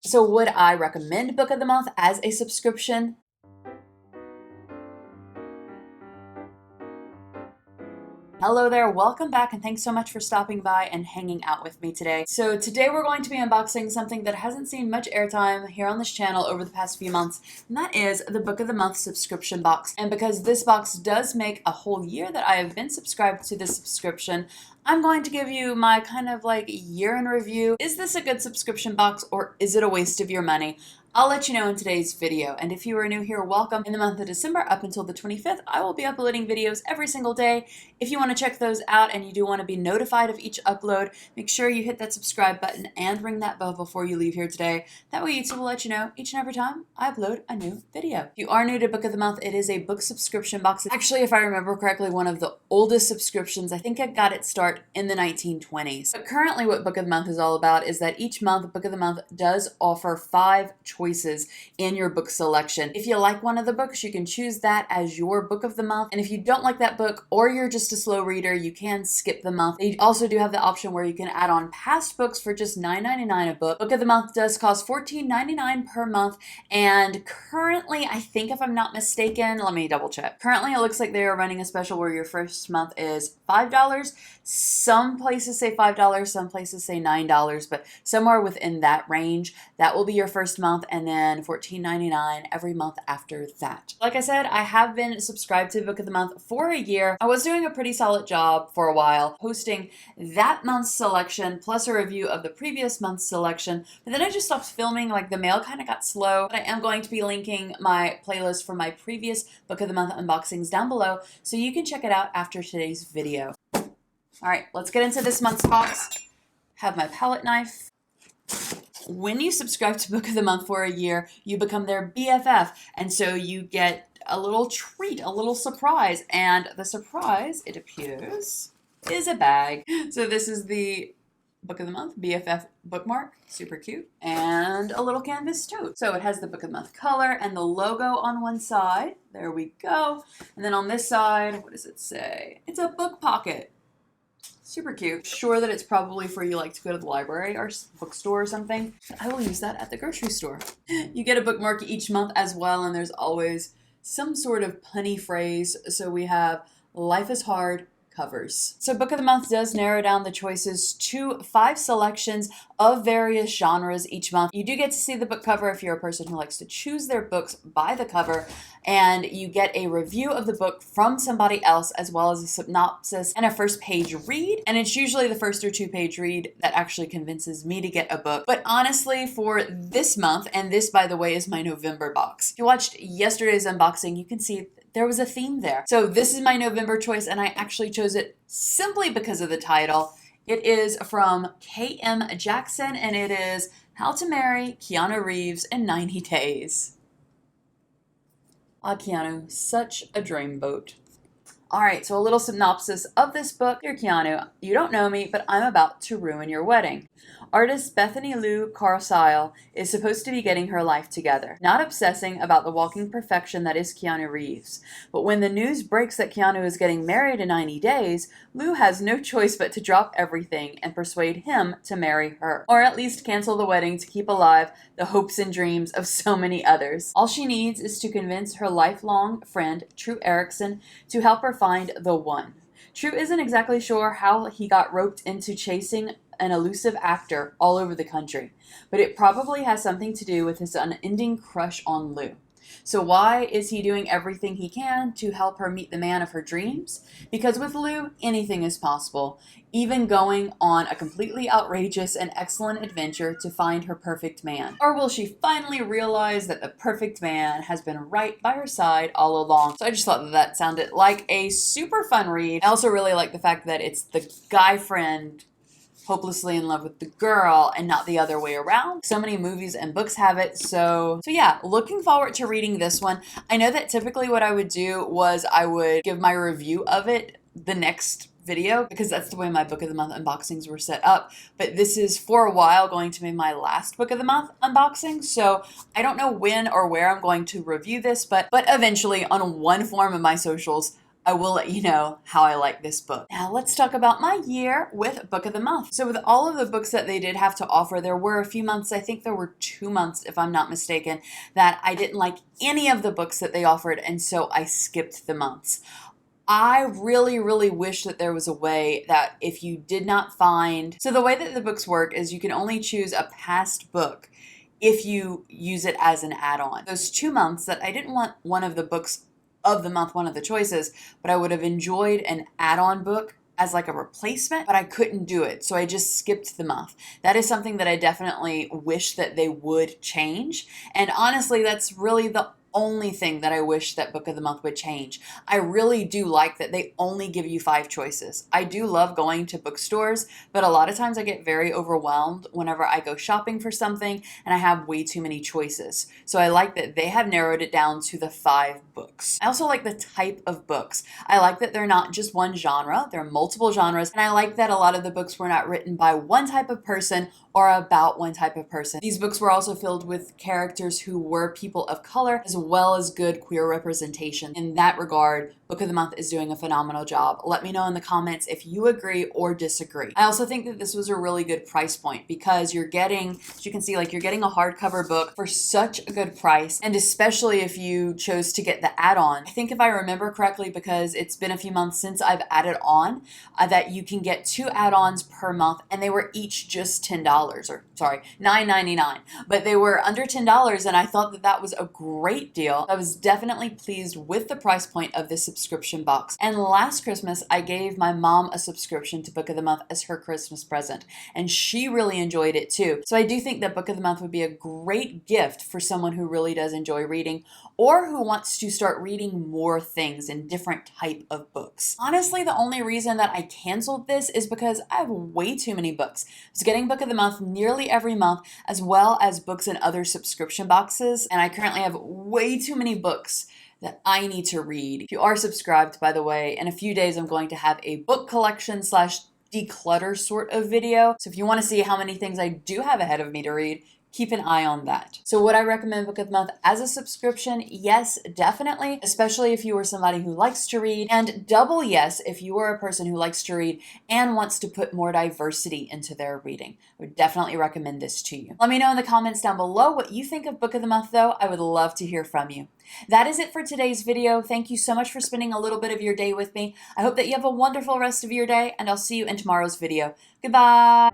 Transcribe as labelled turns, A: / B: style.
A: So would I recommend Book of the Month as a subscription? Hello there, welcome back, and thanks so much for stopping by and hanging out with me today. So today we're going to be unboxing something that hasn't seen much airtime here on this channel over the past few months, and that is the Book of the Month subscription box. And because this box does make a whole year that I have been subscribed to this subscription, I'm going to give you my kind of like year in review. Is this a good subscription box or is it a waste of your money? I'll let you know in today's video. And if you are new here, welcome. In the month of December up until the 25th, I will be uploading videos every single day. If you want to check those out and you do want to be notified of each upload, make sure you hit that subscribe button and ring that bell before you leave here today. That way YouTube will let you know each and every time I upload a new video. If you are new to Book of the Month, it is a book subscription box. Actually, if I remember correctly, one of the oldest subscriptions. I think it got its start in the 1920s. But currently what Book of the Month is all about is that each month, Book of the Month does offer 5 choices in your book selection. If you like one of the books, you can choose that as your book of the month. And if you don't like that book or you're just a slow reader, you can skip the month. They also do have the option where you can add on past books for just $9.99 a book. Book of the Month does cost $14.99 per month. And currently, I think if I'm not mistaken, let me double check. Currently, it looks like they are running a special where your first month is $5. Some places say $5, some places say $9, but somewhere within that range. That will be your first month, and then $14.99 every month after that. Like I said, I have been subscribed to Book of the Month for a year. I was doing a pretty solid job for a while, posting that month's selection plus a review of the previous month's selection, but then I just stopped filming. Like the mail kind of got slow. But I am going to be linking my playlist for my previous Book of the Month unboxings down below, so you can check it out after today's video. All right, let's get into this month's box. Have my palette knife. When you subscribe to Book of the Month for a year, you become their BFF, and so you get a little treat, a little surprise, and the surprise, it appears, is a bag. So this is the Book of the Month BFF bookmark, super cute, and a little canvas tote. So it has the Book of the Month color and the logo on one side. There we go. And then on this side, what does it say? It's a book pocket. Super cute. Sure that it's probably for you like to go to the library or bookstore or something. I will use that at the grocery store. You get a bookmark each month as well, and there's always some sort of punny phrase. So we have life is hard, covers. So Book of the Month does narrow down the choices to 5 selections of various genres each month. You do get to see the book cover if you're a person who likes to choose their books by the cover, and you get a review of the book from somebody else as well as a synopsis and a first page read. And it's usually the first or 2-page read that actually convinces me to get a book. But honestly, for this month, and this by the way is my November box, if you watched yesterday's unboxing, you can see there was a theme there. So this is my November choice, and I actually chose it simply because of the title. It is from K.M. Jackson, and it is How to Marry Keanu Reeves in 90 Days. Ah, Keanu, such a dreamboat. All right, so a little synopsis of this book. Dear Keanu, you don't know me, but I'm about to ruin your wedding. Artist Bethany Lou Carlisle is supposed to be getting her life together, not obsessing about the walking perfection that is Keanu Reeves. But when the news breaks that Keanu is getting married in 90 days, Lou has no choice but to drop everything and persuade him to marry her, or at least cancel the wedding to keep alive the hopes and dreams of so many others. All she needs is to convince her lifelong friend, True Erickson, to help her find the one. True isn't exactly sure how he got roped into chasing an elusive actor all over the country, but it probably has something to do with his unending crush on Lou. So why is he doing everything he can to help her meet the man of her dreams? Because with Lou, anything is possible, even going on a completely outrageous and excellent adventure to find her perfect man. Or will she finally realize that the perfect man has been right by her side all along? So I just thought that that sounded like a super fun read. I also really like the fact that it's the guy friend hopelessly in love with the girl and not the other way around. So many movies and books have it. So yeah, looking forward to reading this one. I know that typically what I would do was I would give my review of it the next video because that's the way my Book of the Month unboxings were set up. But this is for a while going to be my last Book of the Month unboxing. So I don't know when or where I'm going to review this, but eventually on one form of my socials, I will let you know how I like this book. Now let's talk about my year with Book of the Month. So with all of the books that they did have to offer, there were a few months, I think there were 2 months if I'm not mistaken, that I didn't like any of the books that they offered, and so I skipped the months. I really, really wish that there was a way that if you did not find, so the way that the books work is you can only choose a past book if you use it as an add-on. Those 2 months that I didn't want one of the books of the month, one of the choices, but I would have enjoyed an add-on book as like a replacement, but I couldn't do it. So I just skipped the month. That is something that I definitely wish that they would change. And honestly, that's really the only thing that I wish that Book of the Month would change. I really do like that they only give you 5 choices. I do love going to bookstores, but a lot of times I get very overwhelmed whenever I go shopping for something and I have way too many choices. So I like that they have narrowed it down to the 5 books. I also like the type of books. I like that they're not just one genre, they're multiple genres, and I like that a lot of the books were not written by one type of person or about one type of person. These books were also filled with characters who were people of color, as well as good queer representation. In that regard, Book of the Month is doing a phenomenal job. Let me know in the comments if you agree or disagree. I also think that this was a really good price point because you're getting, as you can see, like you're getting a hardcover book for such a good price, and especially if you chose to get the add-on. I think if I remember correctly, because it's been a few months since I've added on, that you can get 2 add-ons per month, and they were each just $10, or sorry, $9.99, but they were under $10, and I thought that that was a great deal. I was definitely pleased with the price point of this subscription box. And last Christmas, I gave my mom a subscription to Book of the Month as her Christmas present, and she really enjoyed it too. So I do think that Book of the Month would be a great gift for someone who really does enjoy reading or who wants to start reading more things in different type of books. Honestly, the only reason that I canceled this is because I have way too many books. I was getting Book of the Month nearly every month, as well as books in other subscription boxes, and I currently have way too many books that I need to read. If you are subscribed, by the way, in a few days I'm going to have a book collection slash declutter sort of video. So if you want to see how many things I do have ahead of me to read, keep an eye on that. So would I recommend Book of the Month as a subscription? Yes, definitely, especially if you are somebody who likes to read, and double yes if you are a person who likes to read and wants to put more diversity into their reading. I would definitely recommend this to you. Let me know in the comments down below what you think of Book of the Month though. I would love to hear from you. That is it for today's video. Thank you so much for spending a little bit of your day with me. I hope that you have a wonderful rest of your day, and I'll see you in tomorrow's video. Goodbye.